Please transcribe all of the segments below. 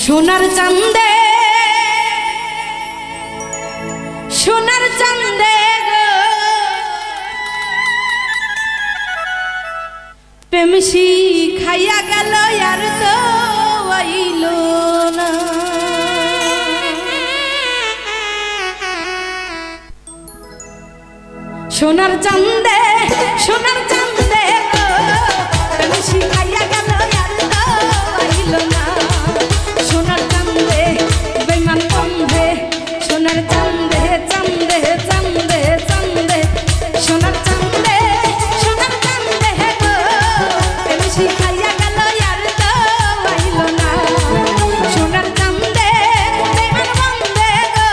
সোনার চাঁদে সোনার চাঁদে প্রেমসি খাইয়া গেল আর তো আইল না। সোনার চাঁদে সোনার চাঁদে প্রেমসি খাইয়া গেল আর তো আইল না। সোনার চাঁদে বেঈমান বন্ধে সোনার চাঁদে চাঁদে চাঁদে চাঁদে সোনার চাঁদে সোনার চাঁদে গো প্রেমসি খাইয়া গেল আর তো আইল না। সোনার চাঁদে বেঈমান বন্ধে গো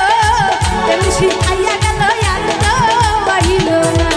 প্রেমসি খাইয়া গেল আর তো আইল না।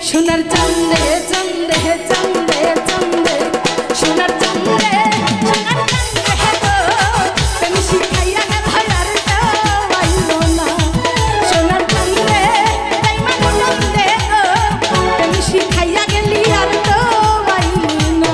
সোনার চাঁদে চাঁদে চাঁদে চাঁদে সোনার চাঁদে সোনার চাঁদে গো প্রেমসি খাইয়া গেল আর তো আইল না। সোনার চাঁদে বেঈমান বন্ধে গো প্রেমসি খাইয়া গেলি আর তো আইল না।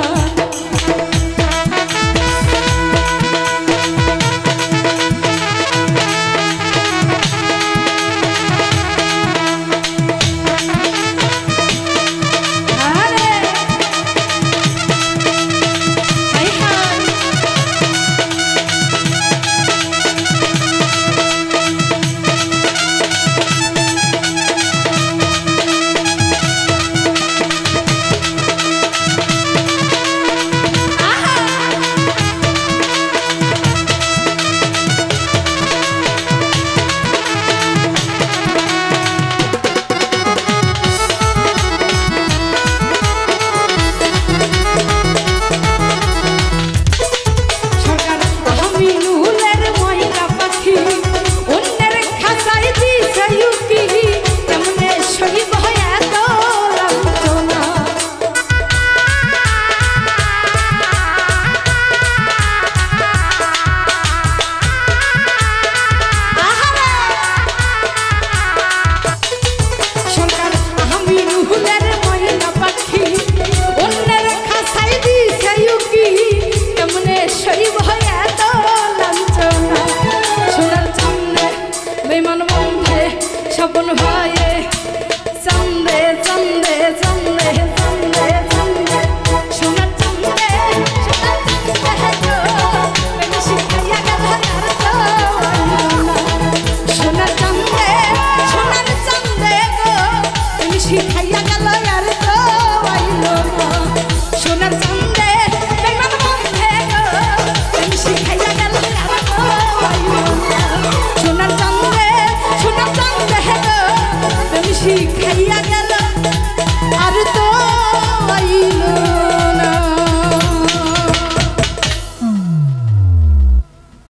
শিখাইয়া গেল আর